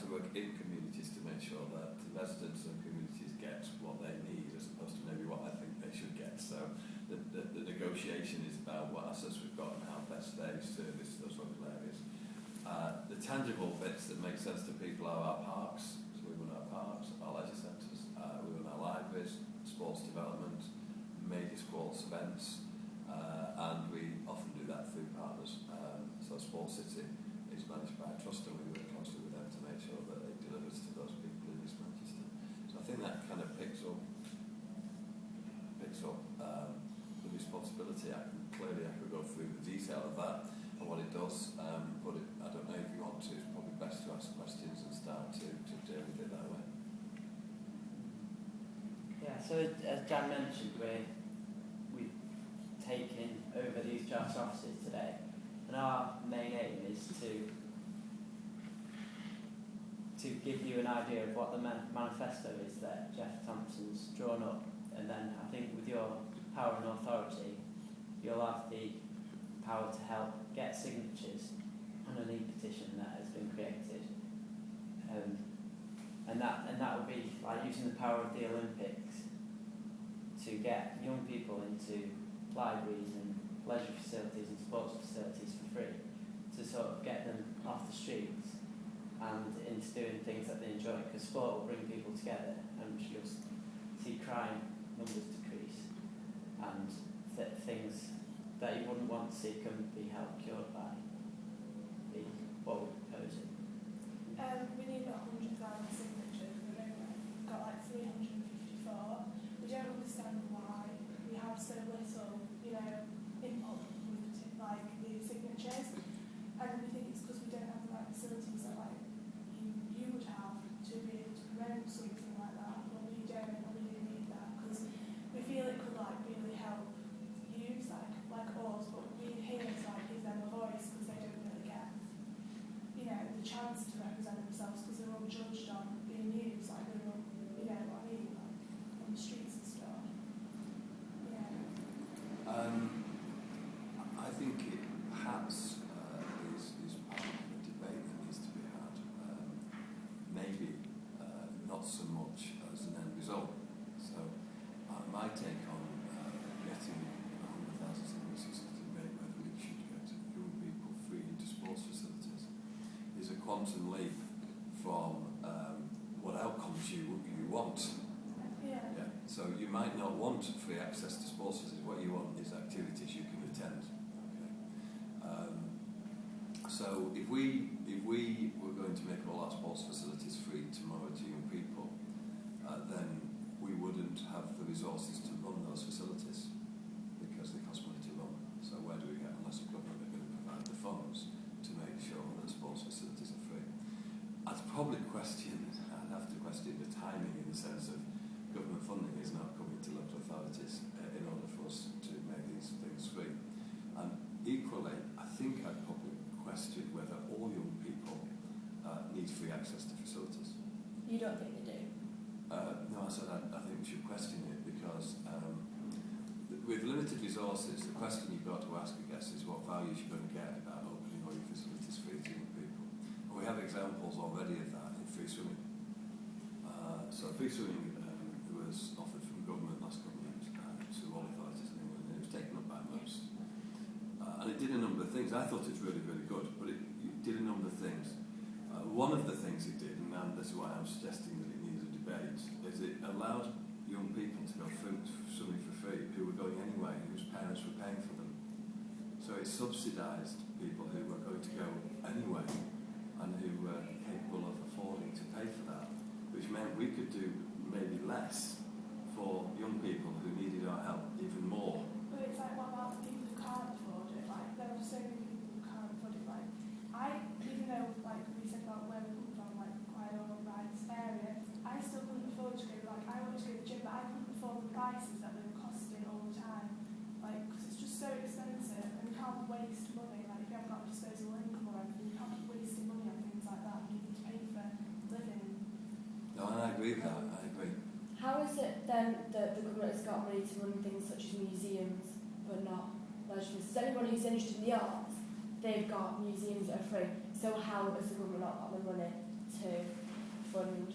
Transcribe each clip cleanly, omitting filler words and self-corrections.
to work in communities to make sure that the residents of communities get what they need as opposed to maybe what I think they should get. So the negotiation is about what assets we've got and how best they service those local areas. The tangible bits that make sense to people are our parks. So we run our parks, our leisure centres, we run our libraries, sports development, major sports events, and we often do that through partners. So Sports City is managed by a trust, and we work closely with them to make sure that it delivers to those people in East Manchester. So I think that kind of picks up the responsibility. I could go through the detail of that and what it does, but I don't know if you want to. It's probably best to ask questions and start to deal with it that way. Yeah. So as Jan mentioned, we've taken over these draft offices today. And our main aim is to give you an idea of what the manifesto is that Jeff Thompson's drawn up, and then I think with your power and authority, you'll have the power to help get signatures on an e-petition that has been created, and that will be like using the power of the Olympics to get young people into libraries and leisure facilities and sports facilities for free, to sort of get them off the streets and into doing things that they enjoy, because sport will bring people together, and you'll see crime numbers decrease, and things that you wouldn't want to see can be helped cured by what we're proposing. We need about 100,000 signatures. We've got like 354. We don't understand why we have so little, input with like the signatures, and we think it's because we don't have the right facilities that like you would have to be able to promote something like that, but we don't, and we do need that because we feel it could like really help youth like us, but we here to like give them a voice because they don't really get the chance to represent themselves because they're all judged on being used, like they're all, what I mean, like on the streets and stuff. I think it perhaps is part of the debate that needs to be had. Maybe not so much as an end result. So my take on getting 100,000 signatures to debate whether it should go to young people free into sports facilities is a quantum leap from what outcomes you want. Yeah. So you might not want free access to sports facilities. What you want is activities you can attend. Okay. So if we were going to make all our sports facilities free tomorrow to young people, then we wouldn't have the resources to run those facilities because they cost money to run. So where do we get, unless the government are going to provide the funds to make sure that sports facilities are free? I'd have to question the timing in the sense of government funding is not coming to local authorities in order for us to make these things free. And equally, I think I'd probably question whether all young people need free access to facilities. You don't think they do? No, I said I think we should question it because with limited resources, the question you've got to ask, I guess, is what values you're going to get about opening all your facilities free to young people. And we have examples already of that in free swimming. So free swimming was offered from government last government to all authorities in England, and it was taken up by most. And it did a number of things. I thought it was really, really good, but it did a number of things. One of the things it did, and this is why I'm suggesting that it needs a debate, is it allowed young people to go swimming for free who were going anyway, whose parents were paying for them. So it subsidised people who were going to go anyway and who were capable of affording to pay for that, which meant we could do maybe less for young people who needed our help even more. But it's like, what about the people who can't afford it? Like, there are so many people who can't afford it. Like, even though, like, we said about where we come from, like, quite a nice area, I still couldn't afford to go, like, I wanted to go to the gym, but I couldn't afford the prices that they were costing all the time. Like, because it's just so expensive, and you can't waste money. Like, if you haven't got disposable income or anything, you can't keep wasting money on things like that, and you need to pay for living. No, and I agree with that, I agree. How is it then that the government has got money to run things such as museums but not leisure? So anyone who's interested in the arts, they've got museums that are free. So how has the government not got the money to to fund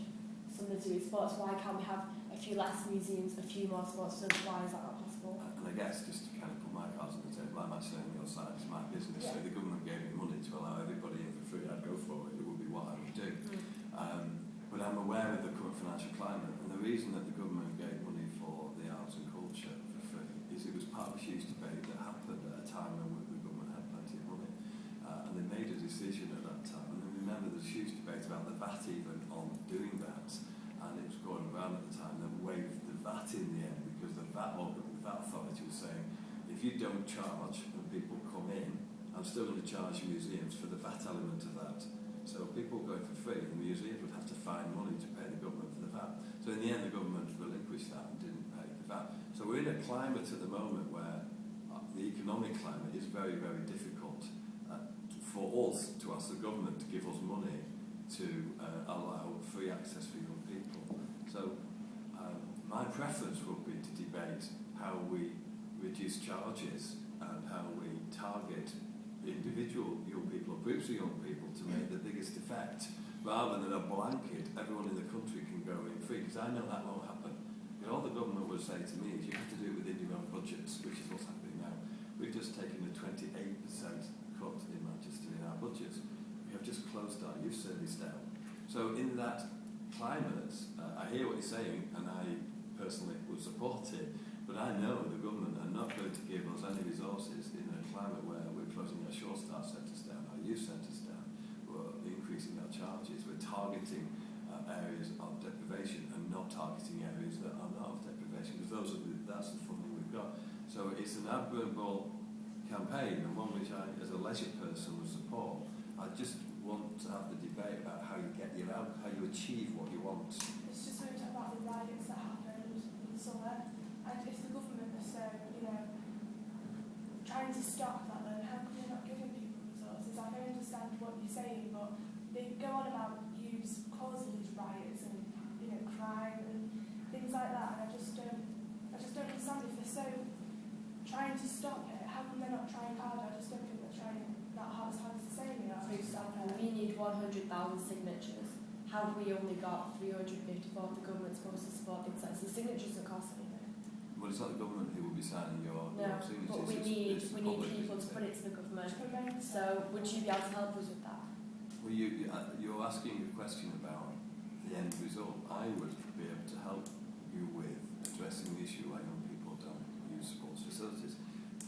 something to do with sports. Why can't we have a few less museums, a few more sports facilities? Why is that not possible? And I guess, just to kind of put my cards on the table, I'm actually on your side, it's my business, so if the government gave me money to allow everybody in for free, I'd go for it, it would be what I would do. But I'm aware of the current financial climate, and the reason that the government gave money for the arts and culture for free is it was part of a huge debate that happened at a time when the government had plenty of money, and they made a decision at that time. And then remember, there's a huge debate about the VAT even on doing that, and it was going around at the time that waived the VAT in the end, because the VAT authority was saying, if you don't charge and people come in, I'm still going to charge museums for the VAT element of that. So people going for free, the museums would have to find money to pay the government for the VAT. So in the end, the government relinquished that and didn't pay the VAT. So we're in a climate at the moment where the economic climate is very, very difficult for us to ask the government to give us money to allow free access for young people. So my preference would be to debate how we reduce charges and how we target individual young people or groups of young people to make the biggest effect, rather than a blanket, everyone in the country can go in free, because I know that won't happen. Because all the government would say to me is you have to do it within your own budgets, which is what's happening now. We've just taken a 28% cut in Manchester in our budgets. We have just closed our youth service down. So in that climate, I hear what you're saying, and I personally would support it, but I know the government are not going to give us any resources in a climate where we're closing our short start centres down, our youth centres down, we're increasing our charges, we're targeting areas of deprivation and not targeting areas that are not of deprivation, because that's the funding we've got. So it's an admirable campaign, and one which I, as a leisure person, would support. I just want to have the debate about how you get your out, how you achieve what you want. It's just when we talk about the riots that happened in the summer, and if the government are so, trying to stop that, then how come they're not giving people resources? Like, I understand what you're saying, but they go on about causing these riots and crime and things like that, and I just don't understand. If they're so trying to stop it, how come they're not trying harder? I just don't think they're trying that hard as to say they are. For example, we need 100,000 signatures. How have we only got 354? The government's supposed to support things like this. The signatures don't cost anything. Well, it's not the government who will be signing your signatures. But we need people to put it to the government. So would you be able to help us with that? Well, you're asking a question about the end result. I would be able to help you with addressing the issue why young people don't use sports facilities.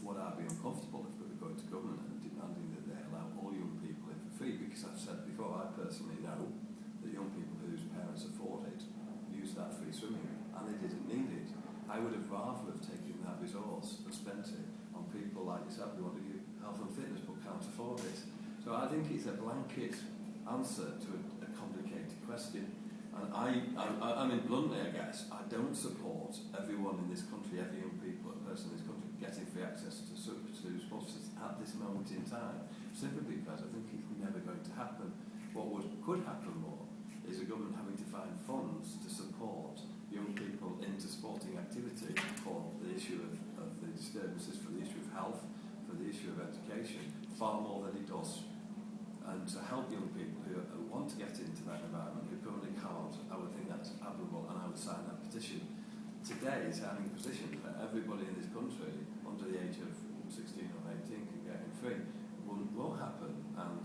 What I'd be uncomfortable if we were going to government and demanding that they allow all young people in for free, because I've said before, I personally know that young people whose parents afford it use that free swimming, and they didn't need it. I would have rather have taken that resource and spent it on people like yourself who want to do health and fitness but can't afford it. So I think it's a blanket answer to a complicated question. And I mean, bluntly, I guess, I don't support everyone in this country, every young person in this country getting free access to sports at this moment in time, simply because I think it's never going to happen. What could happen more is the government having to find funds to support young people into sporting activity for the issue of the disturbances, for the issue of health, for the issue of education, far more than it does. And to help young people who want to get into that environment, who currently can't, I would think that's admirable, and I would sign that petition. Today, signing a petition that everybody in this country under the age of 16 or 18 can get in free won't happen, and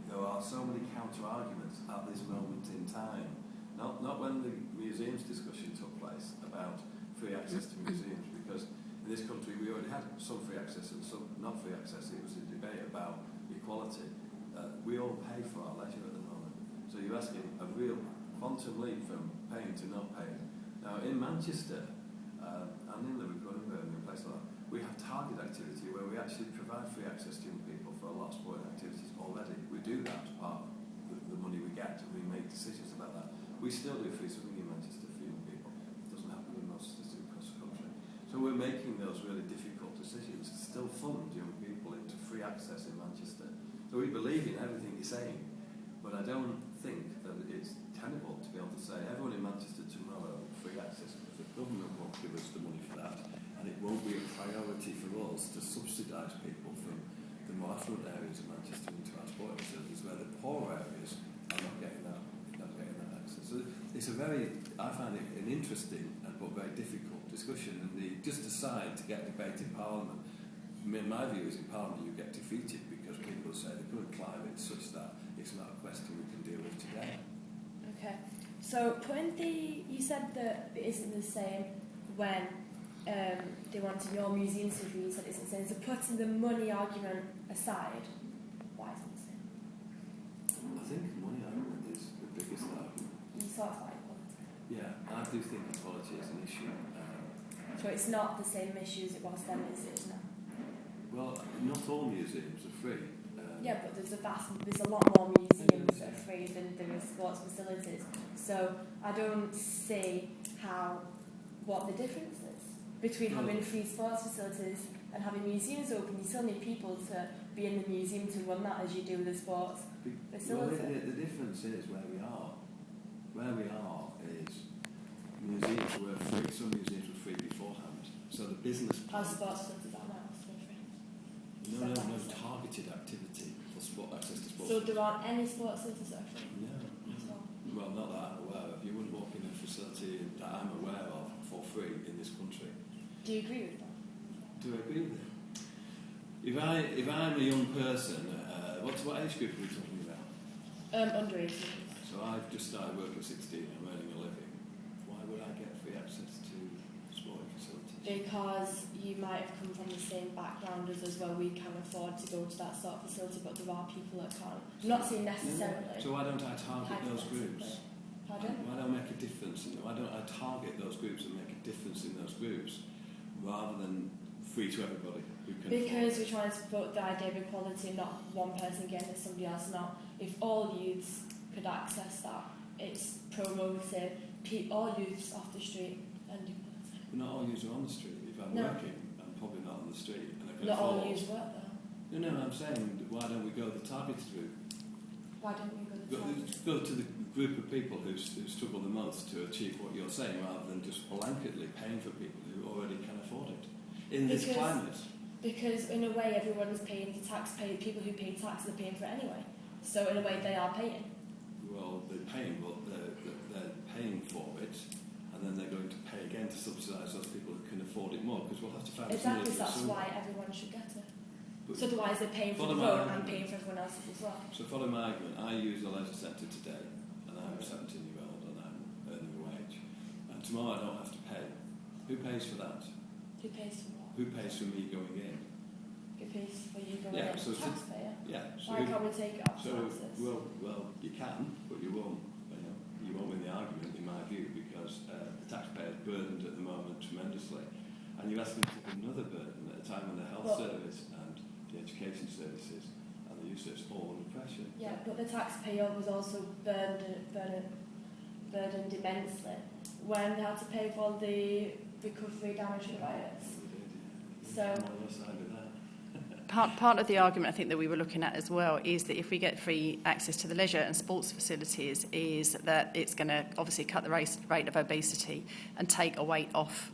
there are so many counter-arguments at this moment in time. Not when the museums discussion took place about free access to museums, because in this country we already had some free access and some not free access. It was a debate about equality. We all pay for our leisure at the moment. So you're asking a real quantum leap from paying to not paying. Now in Manchester and in Liverpool and Birmingham, places like that, we have target activity where we actually provide free access to young people for a lot of sporting activities already. We do that as part of the money we get, and we make decisions about that. We still do free swimming in Manchester for young people. It doesn't happen in most cities across the country. So we're making those really difficult decisions to still fund young people into free access in Manchester. So we believe in everything you're saying, but I don't think that it's tenable to be able to say everyone in Manchester tomorrow free access, because the government won't give us the money for that, and it won't be a priority for us to subsidise people from the more affluent areas of Manchester into our sporting facilities, where the poor areas are not getting that I find it an interesting but very difficult discussion, and just decide to get debate in Parliament. My view is in Parliament you get defeated because people say the current climate is such that it's not a question we can deal with today. Okay. So you said that it isn't the same when they wanted your museums to be, you said it isn't the same. So putting the money argument aside, why is it the same? I think money argument is the biggest argument. You sort of like equality. Yeah, I do think equality is an issue. So it's not the same issue as it was then, is it now? Well, not all museums are free. Yeah, but there's a lot more museums that are free than there are sports facilities. So I don't see what the difference is between having free sports facilities and having museums open. You still need people to be in the museum to run that as you do with the sports facility. Well, the difference is where we are. Where we are is museums were free. Some museums were free beforehand. So the business How sports facilities are now still free. No targeted activity for access to sports. So there aren't any sports facilities that are free? No. Well, not that I'm aware of. You wouldn't walk in a facility that I'm aware of for free in this country. Do you agree with that? Do I agree with it? If I'm a young person, what age group are we talking about? Under 18. So I've just started work at 16. I'm earning a living. Why would I get free access to sporting facilities? Because you might have come from the same background as us, where we can afford to go to that sort of facility, but there are people that can't. I'm not saying necessarily. So why don't I target those groups? Pardon? Why don't I make a difference? Why don't I target those groups and make a difference in those groups rather than free to everybody who can? Because we're trying to promote the idea of equality, not one person getting it, somebody else not. If all youths could access that, it's promoting all youths off the street and equality. But not all youths are on the street. If I'm working, I'm probably not on the street. And I can not all afford. youths work though. No, I'm saying, why don't we go the targeted route? Why don't we go the targeted? Go to the group of people who struggle the most to achieve what you're saying, rather than just blanketly paying for people who already can afford it in this climate. Because in a way, everyone's paying the taxpayer. People who pay tax are paying for it anyway. So in a way, they are paying. Well, they're paying, but they're paying for it, and then they're going to pay again to subsidise those people who can afford it more. Because we'll have to find exactly. That's why everyone should get it. So otherwise, they're paying for the road and paying for everyone else's as well. So follow my argument. I use the leisure centre today, and I'm a 17-year-old, and I'm earning a wage. And tomorrow I don't have to pay. Who pays for that? Who pays for what? Who pays for me going in? Who pays for you going in? So taxpayer. Yeah. So why can't we take it off taxes? Well, you can, but you won't. You won't win the argument, in my view, because the taxpayer is burdened at the moment tremendously, and you're asking to take another burden at a time when the health service and the education services and the youth service all under pressure. Yeah, but the taxpayer was also burdened immensely when they had to pay for the recovery damage from the riots. So. Part of the argument I think that we were looking at as well is that if we get free access to the leisure and sports facilities, is that it's going to obviously cut the rate of obesity and take a weight off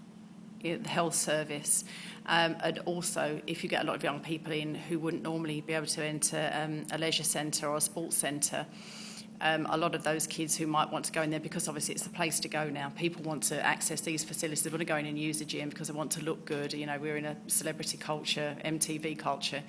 the health service. And also, if you get a lot of young people in who wouldn't normally be able to enter a leisure centre or a sports centre, a lot of those kids who might want to go in there, because obviously it's the place to go now. People want to access these facilities. They want to go in and use the gym because they want to look good. We're in a celebrity culture, MTV culture.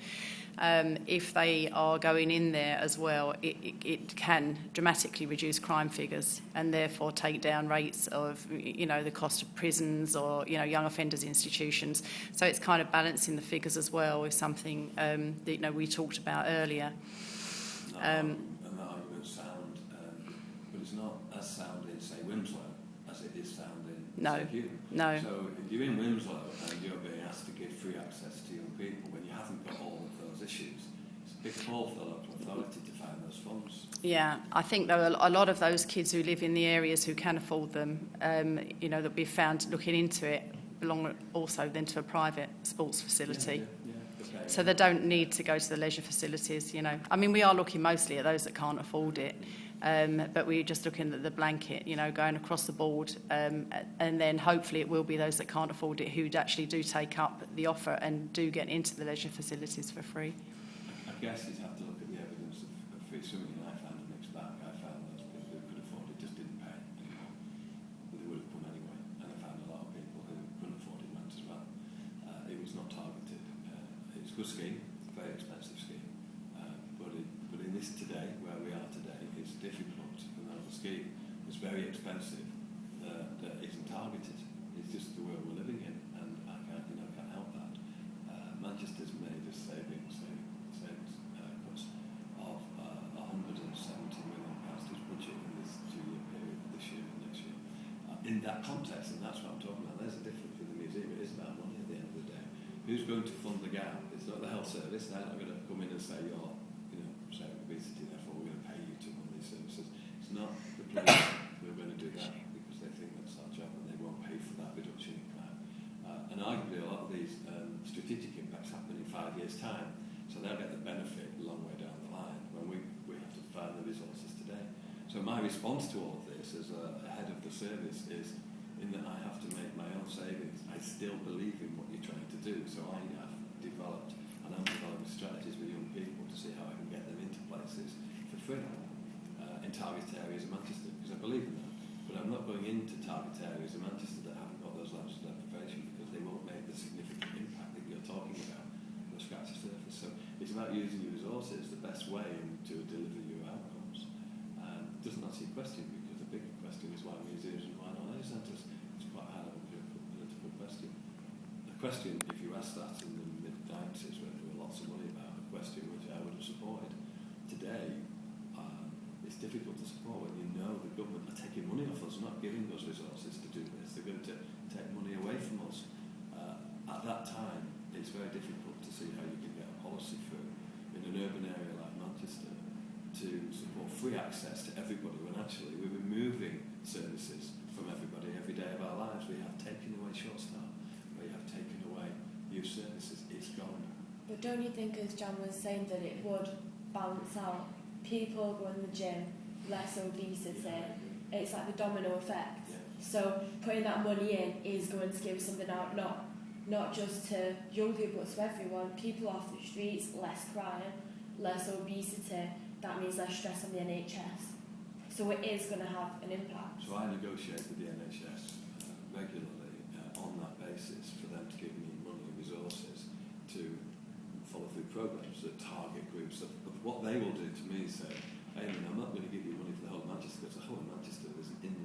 If they are going in there as well, it can dramatically reduce crime figures and therefore take down rates of, the cost of prisons or, young offenders institutions. So it's kind of balancing the figures as well with something that, we talked about earlier. And that argument's sound, but it's not as sound in, say, Winslow as it is sound in, say, Hume. No. So if you're in Winslow and you're being asked to give free access to young people when you haven't got all of those issues, it's a big call for the local authority to find those funds. Yeah, I think though a lot of those kids who live in the areas who can afford them, that we've found looking into it, belong also then to a private sports facility. Yeah. Okay. So they don't need to go to the leisure facilities, we are looking mostly at those that can't afford it, but we're just looking at the blanket, going across the board, and then hopefully it will be those that can't afford it who actually do take up the offer and do get into the leisure facilities for free. I guess you'd have to look at the evidence of free swimming, and I found a mixed bag. I found those people who could afford it just didn't pay anymore. difficult, and the scheme is very expensive, that isn't targeted. It's just the world we're living in, and I can't help that. Manchester's made a savings cuts of £170 million to its budget in this 2-year period, this year and next year. In that context, and that's what I'm talking about, there's a difference with the museum. It is about money at the end of the day. Who's going to fund the gap? It's not the health service. They're not going to come in and say, you're, saying obesity, therefore we're going to pay you to run these services. It's not the police who are going to do that because they think that's our job and they won't pay for that reduction in crime. And arguably a lot of these strategic impacts happen in 5 years' time, so they'll get the benefit a long way down the line when we have to find the resources today. So my response to all of this as a head of the service is in that I have to make my own savings. I still believe in what you're trying to do, so I have developed and I'm developing strategies with young people to see how I can get them into places for free in target areas of Manchester, because I believe in that. But I'm not going into target areas of Manchester that haven't got those levels of deprivation because they won't make the significant impact that you're talking about. They'll scratch the surface. So it's about using your resources the best way to deliver your outcomes. It doesn't answer your question, because the bigger question is why museums and why not leisure centres. It's quite a high-level political question. The question, if you asked that in the mid-90s when there were lots of money about, a question which I would have supported. Today, it's difficult to support when you know the government are taking money off us, not giving us resources to do this. They're going to take money away from us. At that time, it's very difficult to see how you can get a policy through in an urban area like Manchester to support free access to everybody when actually we're removing services from everybody every day of our lives. We have taken away Short Start, we have taken away youth services. It's gone. But don't you think, as Jan was saying, that it would balance out? People go in the gym, less obesity. Yeah, it's like the domino effect. Yeah. So putting that money in is going to give something out, not just to young people, but to everyone. People off the streets, less crime, less obesity. That means less stress on the NHS. So it is going to have an impact. So I negotiate with the NHS regularly on that basis for them to give me money and resources to follow through programmes that target groups of what they will do to me is say, Eamon, I'm not going to give you money for the whole of Manchester, because the whole of Manchester is in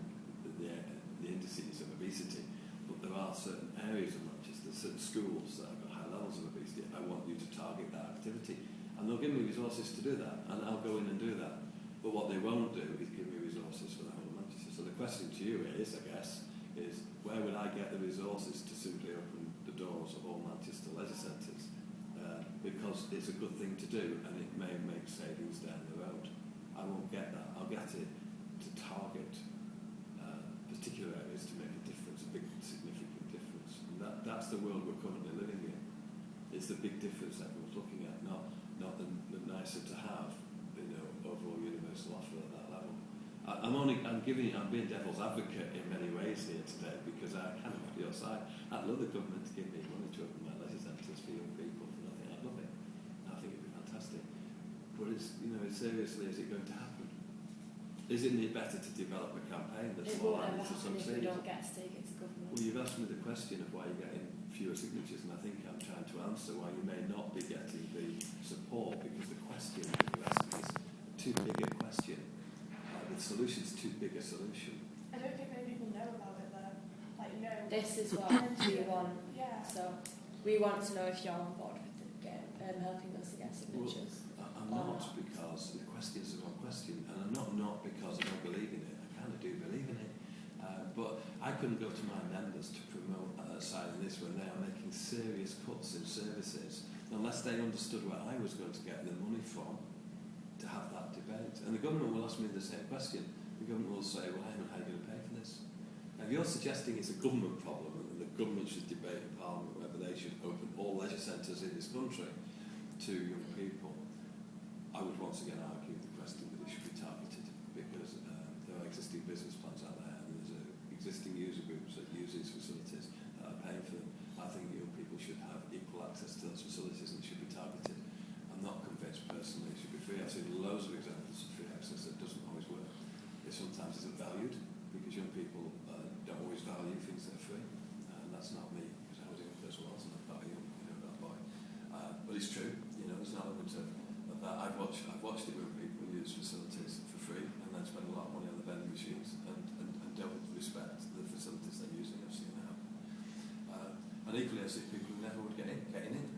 the indices of obesity, but there are certain areas of Manchester, certain schools that have got high levels of obesity. I want you to target that activity, and they'll give me resources to do that, and I'll go in and do that. But what they won't do is give me resources for the whole of Manchester. So the question to you is, I guess, is where would I get the resources to simply open the doors of all Manchester leisure centres? Because it's a good thing to do and it may make savings down the road. I won't get that. I'll get it to target particular areas to make a difference, a big significant difference. And that's the world we're currently living in. It's the big difference that everyone's looking at, not the nicer to have, overall universal offer at that level. I'm being devil's advocate in many ways here today, because I kind of have your side. I'd love the government to give me money to open my leisure centres for young people for nothing. I'd love it. I think it'd be fantastic. But seriously, is it going to happen? Isn't it better to develop a campaign that's more likely to succeed? If we don't get to take it to government. Well, you've asked me the question of why you're getting fewer signatures, and I think I'm trying to answer why you may not be getting the support, because the question that you're asking is too big a question. The solution's too big a solution. I don't think many people know about it though. This is what we want. Yeah. So we want to know if you're on board with helping us to get signatures. Well, I'm not, because the question is the wrong question, and I'm not because I don't believe in it. I kind of do believe in it. But I couldn't go to my members to promote signing this when they are making serious cuts in services, unless they understood where I was going to get the money from to have that debate. And the government will ask me the same question. The government will say, well, how are you going to pay for this? Now, if you're suggesting it's a government problem and the government should debate in Parliament whether they should open all leisure centres in this country to young people, I would once again argue the question that it should be targeted, because there are existing business plans out there and there's existing user groups that use these facilities that are paying for them. I think young people should have equal access to those facilities and it should be targeted. I'm not convinced personally it should be free. I've seen loads of examples of free access that doesn't always work. It sometimes isn't valued, because young people don't always value things that are free. And that's not me, because I was young as well, so I'm not a young that boy. But it's true, there's an element of that. I've watched it when people use facilities for free, and and spend a lot of money on the vending machines and don't respect the facilities they're using. I've seen that. And equally, I see people who never would getting in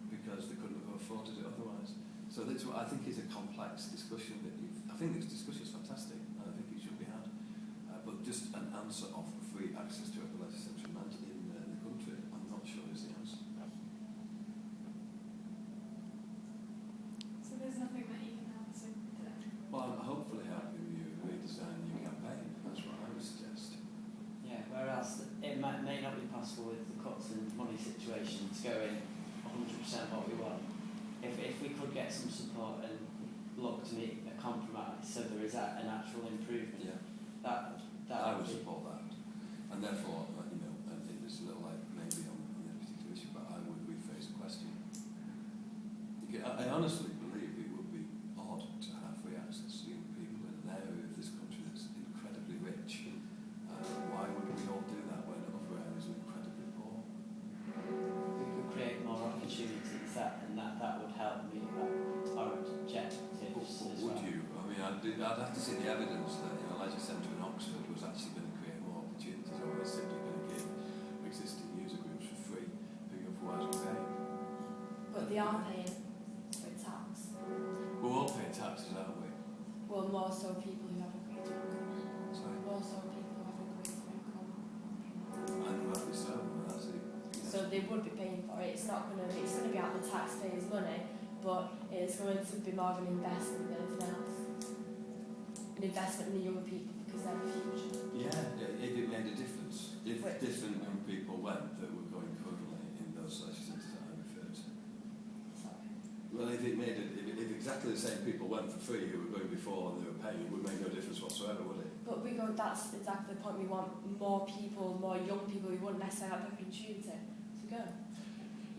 because they couldn't have afforded it otherwise. So that's what I think is a complex discussion. I think this discussion is fantastic, and I think it should be had. But just an answer of free access to every leisure centre in the country, I'm not sure is the answer. So there's nothing that you can answer today? Well, I'm hopefully helping you redesign your campaign. That's what I would suggest. Yeah, whereas it may not be possible with the cuts and money situation to go in 100% what we want. If we could get some support and look to meet a compromise so there is an actual improvement, that I would support that. And therefore, and it's a little like maybe on this particular issue, but I would rephrase the question. I honestly believe it would be odd to have free access to young people in an area of this country that's incredibly rich. Why would we all do that when other areas are incredibly poor? we could create more opportunities that would help meet our objectives as well. Would you? I mean, I'd have to see the evidence that a leisure centre in Oxford was actually going to create more opportunities, or is simply going to give existing user groups for free who otherwise would pay. But they are paying for tax. We're all paying taxes, aren't we? Well, more so people who have a greater income. Sorry. More so people who have a greater income. And rightly so. That's it. So they would be paying for it. It's going to be out of the taxpayers' money, but it's going to be more of an investment than anything else. An investment in the young people because they're the future. Yeah, if it made a difference. If different young people went that were going currently in those leisure centres that I referred to. Sorry. Well, if exactly the same people went for free who were going before and they were paying, it would make no difference whatsoever, would it? But that's exactly the point. We want more people, more young people who wouldn't necessarily have the opportunity to go.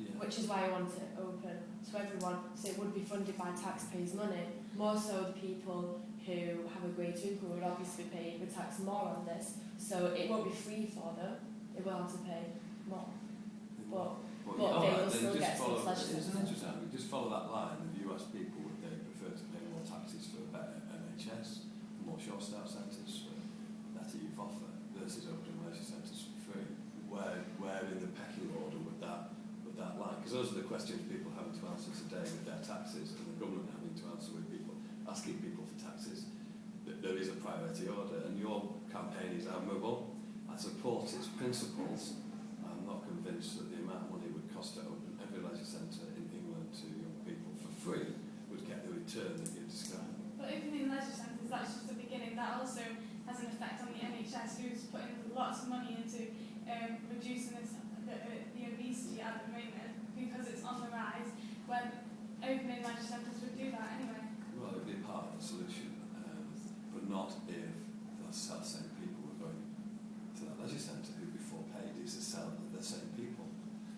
Yeah. Which is why I want it open to everyone, so it would be funded by taxpayers' money. More so the people who have a greater income would obviously pay the tax more on this, so it won't be free for them. They will have to pay more. But they will still get some pleasure. Isn't it interesting? Just follow that line. If you ask people, would they prefer to pay more taxes for a better NHS, more short start centres, for better youth offer, versus opening leisure centres for free? Where in the pecking order would that lie? Because those are the questions people having to answer today with their taxes, and the government having to answer with people asking people for taxes. There is a priority order, and your campaign is admirable. I support its principles. I'm not convinced that the amount of money it would cost to open every leisure centre in England to young people for free would get the return that you're describing. But opening leisure centres, that's just the beginning. That also has an effect on the NHS, who's putting lots of money into reducing the obesity at the moment because it's on the rise, when opening leisure centres would do that anyway. Well, it would be part of the solution, but not if those same people were going to that leisure centre who before paid. It's the same people.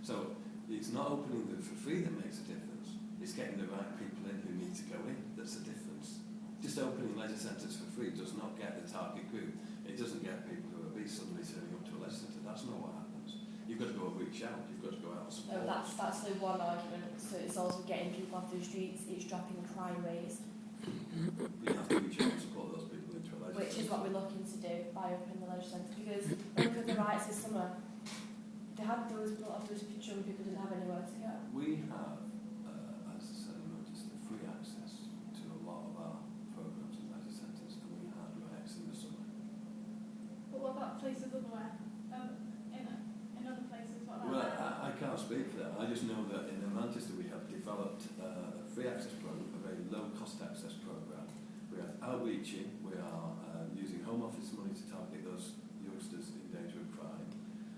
So it's not opening them for free that makes a difference. It's getting the right people in who need to go in that's a difference. Just opening leisure centres for free does not get the target group. It doesn't get people who are obese suddenly turning up to a leisure centre. That's not what happens. You've got to go and reach out. You've got to go out and support. No, that's the one argument. So it's also getting people off the streets. It's dropping crime rates. You have to reach out and support those people into a leisure Which is what we're looking to do by opening the leisure centre. Because look at the riots this summer. They had a lot of those young people didn't have anywhere to go. We have, as I said, just free access to a lot of our programmes and leisure centres, and we had riots in the summer. But what about places otherwhere? In other places, what about Well, that? I can't speak for that. I just know that in Manchester we have developed a free access programme, a very low cost access programme. We are outreaching, we are using Home Office money to target those youngsters in danger of crime,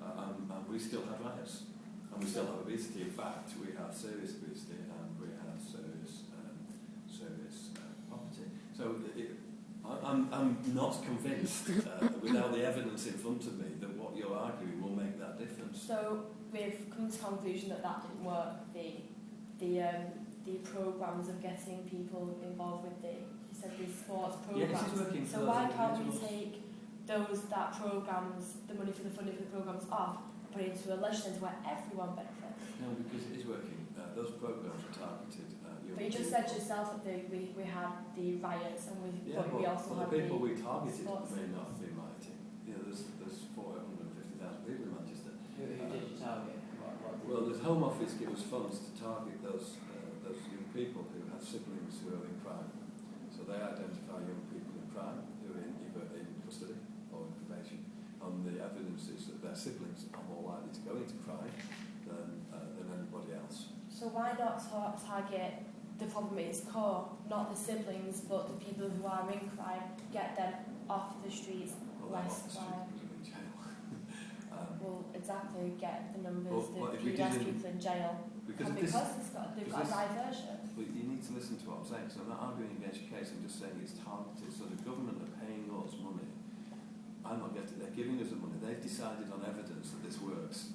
and we still have riots, and we still have obesity. In fact, we have serious obesity and we have serious poverty. So I'm not convinced, without the evidence in front of me, that what you're arguing will make that difference. So we've come to the conclusion that didn't work. The programmes of getting people involved with the sports programmes. Yes, it's working. So why can't we take that programmes, the money for the funding for the programmes off, and put it into a leisure centre where everyone benefits? No, because it is working. Those programmes are targeted at But you just said yourself that we had the riots and we also had the people we targeted sports. may not have been rioting. There's 450,000 people in Manchester. Who did you target? Well, the Home Office give us funds to target those young people who have siblings who are in crime. So they identify young people in crime who are either in custody or in probation. And the evidence is that their siblings are more likely to go into crime than anybody else. So why not target the problem at its core, not the siblings, but the people who are in crime, get them off the streets, less crime? Well, exactly, get the numbers, the less people in jail. Because they've got diversion. But you need to listen to what I'm saying, because I'm not arguing against your case, I'm just saying it's targeted. So the government are paying us money. I'm not getting it, they're giving us the money. They've decided on evidence that this works.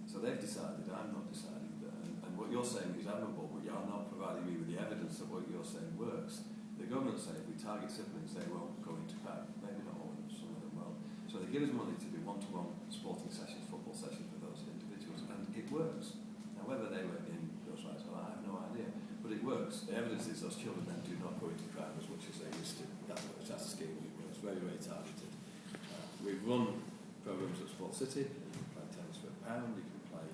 So they've decided, I'm not deciding that. And what you're saying is admirable, but you're not providing me with the evidence that what you're saying works. The government say if we target siblings, they won't go into crime. Maybe not all of them, some of them will. So they give us money to do one-to-one sporting sessions, football sessions for those individuals, and it works. Now, whether they were in those rights or not, I have no idea, but it works. The evidence is those children then do not go into crime as much as they used to. That's a scheme. It's very, very targeted. We've run programs at Sport City. You can play tennis for £1. You can play.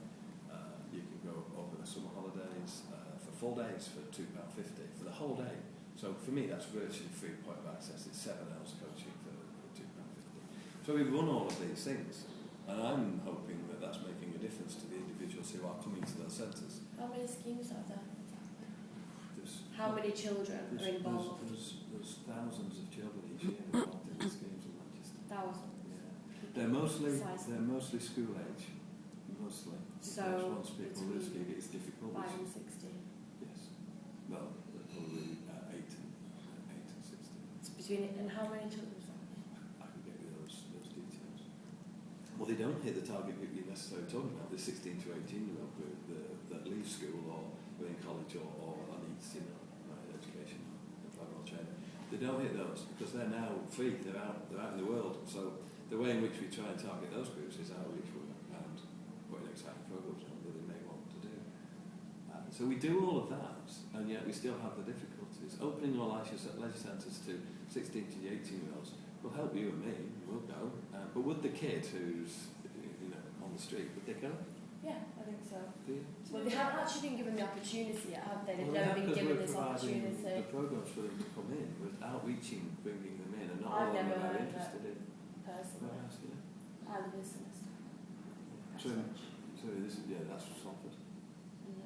You can go over the summer holidays for full days for £2.50 for the whole day. So for me, that's virtually free point of access. It's 7 hours coaching for £2.50. So we run all of these things, and I'm hoping that that's making a difference to the individuals who are coming to those centres. How many schemes are there? How many children are involved? There's thousands of children each year involved in the schemes in Manchester. Thousands. Yeah. They're mostly school age. Mostly. So once people lose gig, it's difficult. 5 and 16. Yes. Well, probably 8 and 16. It's between, and how many children? I can get you those details. Well, they don't hit the target group you're necessarily talking about. The 16 to 18-year-old group that leave school or are in college or need, education, or training. They don't hit those because they're now free. They're out in the world. So the way in which we try and target those groups is outreach work and putting exciting programs on that they may want to do. So we do all of that, and yet we still have the difficulties. Opening all leisure centres to 16 to 18-year-olds will help you and me. We'll go. But would the kid who's on the street, would they go? Yeah, I think so. Do you? Well, they haven't actually been given the opportunity yet, have they? They've Well, never been given this we're providing opportunity. the programs for them to come in, with outreaching, bringing them in, and not I've all of them never are heard interested in. Personally, Well, ask, I live in Somerset. So this is that's Salford. No,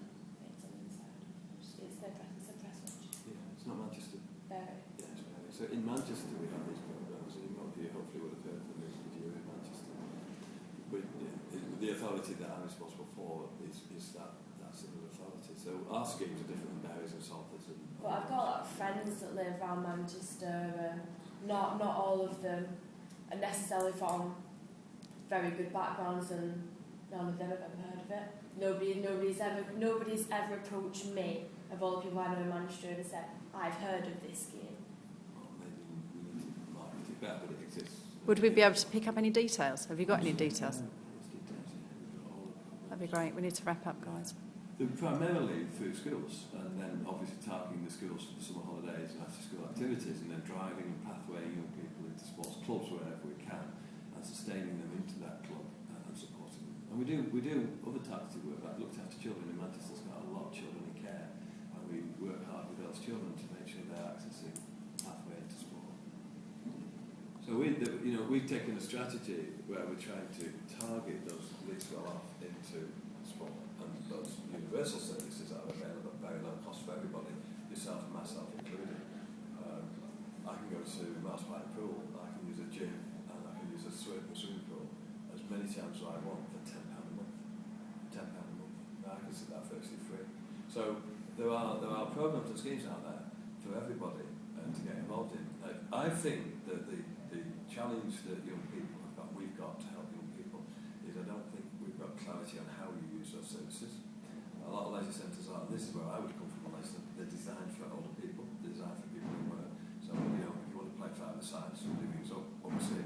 it's on the inside. It's a press watch. Yeah, it's not Manchester. Very. Yeah, it's very. So in Manchester we have these programs, and you hopefully would have heard from this video in Manchester. But the authority that I'm responsible for is that single authority. So our schemes are different than Barry's and Salford's. But I've got a lot of friends that live around Manchester. Not all of them are necessarily from very good backgrounds, and none of them have ever heard of it. Nobody's ever approached me, of all the people I know in Manchester, and said, I've heard of this scheme. Well, maybe we need to market it better, but it exists. Would we be able to pick up any details? Have you got any details? That'd be great. We need to wrap up, guys. They're primarily through schools, and then obviously targeting the schools for the summer holidays and after school activities, and then driving and pathwaying young people into sports clubs wherever we can, and sustaining them into that club and supporting them. And we do other targeted work. I've looked after children in Manchester's got a lot of children in care, and we work hard with those children to make sure they're accessing pathway into sport. So we've taken a strategy where we're trying to target those least well off into sport, and those universal services are available at very low cost for everybody, yourself and myself included. I can go to Mars Park Pool, I can use a gym, and I can use a swimming pool as many times as I want for £10 a month. £10 a month. Now I consider that virtually free. So there are programs and schemes out there for everybody to get involved in. I think that the challenge that young people we've got to help young people is I don't think we've got clarity on how you use those services. A lot of leisure centres are, this is where I would come from, a leisure centre, they're designed for older people, they're designed for people in work. So, if you want to play five-a-side, living up, obviously,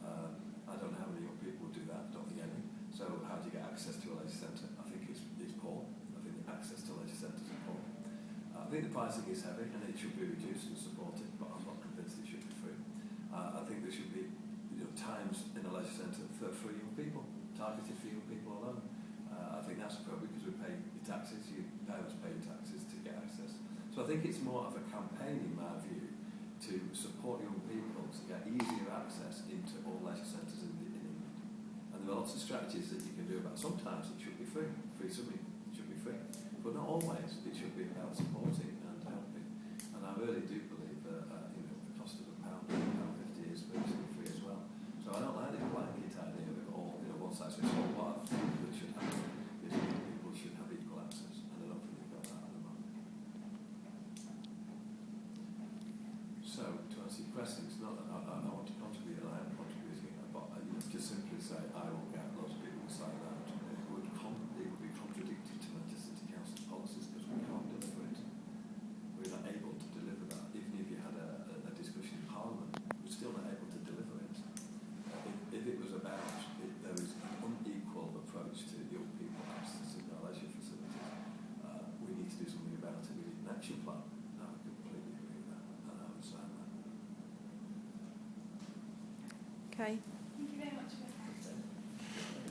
I don't know how many young people would do that, I don't think any. So, how do you get access to a leisure centre? I think it's poor. I think the access to leisure centres is poor. think the pricing is heavy and it should be reduced and supported, but I'm not convinced it should be free. I think there should be times in a leisure centre for young people, targeted for young people alone. I think that's appropriate because we pay your taxes, your parents pay your taxes to get access. So I think it's more of a campaign, in my view, to support young people to get easier access into all leisure centres in England. And there are lots of strategies that you can do about. Sometimes it should be free swimming should be free, but not always. It should be about supporting and helping. And I really do believe that the cost of £1.50 is virtually free as well. So I don't like this blanket idea of it all, one size fits all. What I think that should happen is that people should have equal access, and I don't think they've got that at the moment. So to answer your question, it's not that I want to contribute, and I am contributing, but just simply say I will get lots of people to sign that. It would be contradictory to Manchester City Council's policies because we can't deliver it. We're not able to deliver that. Even if you had a discussion in Parliament, we're still not able to deliver it. If it was about there is an unequal approach to young people accessing our leisure facilities, we need to do something about it. We need an action plan. I would completely agree with that, and I would sign that. Okay.